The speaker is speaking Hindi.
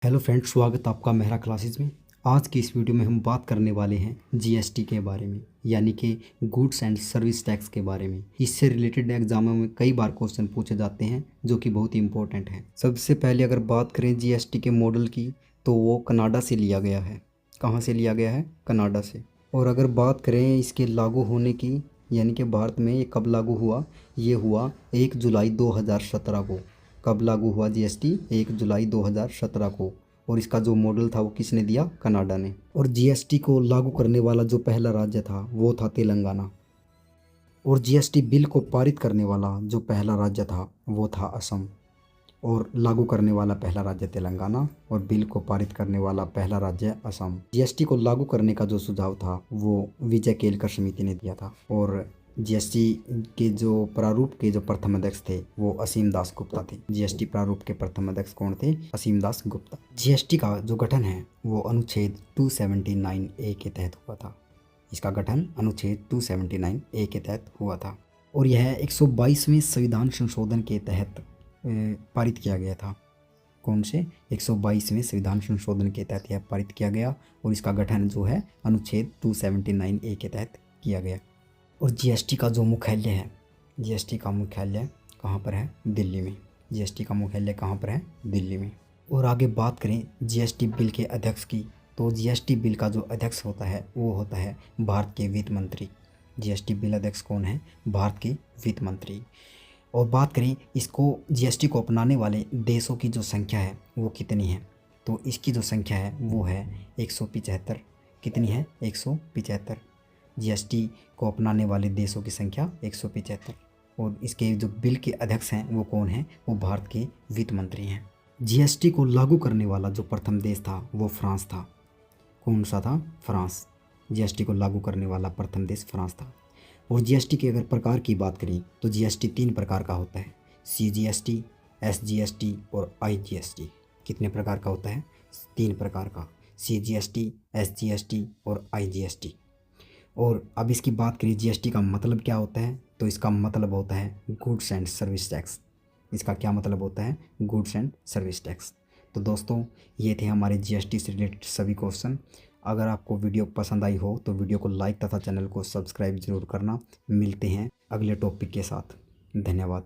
हेलो फ्रेंड्स, स्वागत आपका मेहरा क्लासेस में। आज की इस वीडियो में हम बात करने वाले हैं जीएसटी के बारे में, यानी कि गुड्स एंड सर्विस टैक्स के बारे में। इससे रिलेटेड एग्जामों में कई बार क्वेश्चन पूछे जाते हैं जो कि बहुत ही इंपॉर्टेंट है। सबसे पहले अगर बात करें जीएसटी के मॉडल की, तो वो कनाडा से लिया गया है। कहाँ से लिया गया है? कनाडा से। और अगर बात करें इसके लागू होने की, यानी कि भारत में ये कब लागू हुआ? ये हुआ 1 जुलाई 2017 को। कब लागू हुआ जीएसटी? 1 जुलाई 2017 को। और इसका जो मॉडल था वो किसने दिया? कनाडा ने। और जीएसटी को लागू करने वाला जो पहला राज्य था वो था तेलंगाना। और जीएसटी बिल को पारित करने वाला जो पहला राज्य था वो था असम। और लागू करने वाला पहला राज्य तेलंगाना और बिल को पारित करने वाला पहला राज्य असम। जीएसटी को लागू करने का जो सुझाव था वो विजय केलकर समिति ने दिया था। और जीएसटी के जो प्रारूप के जो प्रथम अध्यक्ष थे वो असीम दास गुप्ता थे। जीएसटी प्रारूप के प्रथम अध्यक्ष कौन थे? असीम दास गुप्ता। जीएसटी का जो गठन है वो अनुच्छेद 279 ए के तहत हुआ था। इसका गठन अनुच्छेद 279 ए के तहत हुआ था। और यह 122वें संविधान संशोधन के तहत पारित किया गया था। कौन से? 122वें संविधान संशोधन के तहत यह पारित किया गया। और इसका गठन जो है अनुच्छेद 279 ए के तहत किया गया। और जीएसटी का जो मुख्यालय है, जीएसटी का मुख्यालय कहाँ पर है? दिल्ली में। जीएसटी का मुख्यालय कहाँ पर है? दिल्ली में। और आगे बात करें जीएसटी बिल के अध्यक्ष की, तो जीएसटी बिल का जो अध्यक्ष होता है वो होता है भारत के वित्त मंत्री। जीएसटी बिल अध्यक्ष कौन है? भारत के वित्त मंत्री। और बात करें इसको, जीएसटी को अपनाने वाले देशों की जो संख्या है वो कितनी है, तो इसकी जो संख्या है वो है 175। कितनी है? 175। जीएसटी को अपनाने वाले देशों की संख्या 175। और इसके जो बिल के अध्यक्ष हैं वो कौन है? वो भारत के वित्त मंत्री हैं। जीएसटी को लागू करने वाला जो प्रथम देश था वो फ्रांस था। कौन सा था? फ्रांस। जीएसटी को लागू करने वाला प्रथम देश फ्रांस था। और जीएसटी के अगर प्रकार की बात करें तो जीएसटी 3 प्रकार का होता है: सीजीएसटी, एसजीएसटी और आईजीएसटी। कितने प्रकार का होता है? 3 प्रकार का: सीजीएसटी, एसजीएसटी और आईजीएसटी। और अब इसकी बात करें जीएसटी का मतलब क्या होता है, तो इसका मतलब होता है गुड्स एंड सर्विस टैक्स। इसका क्या मतलब होता है? Goods and service tax. तो दोस्तों, ये थे हमारे जीएसटी से रिलेटेड सभी क्वेश्चन। अगर आपको वीडियो पसंद आई हो तो वीडियो को लाइक तथा चैनल को सब्सक्राइब जरूर करना। मिलते हैं अगले टॉपिक के साथ। धन्यवाद।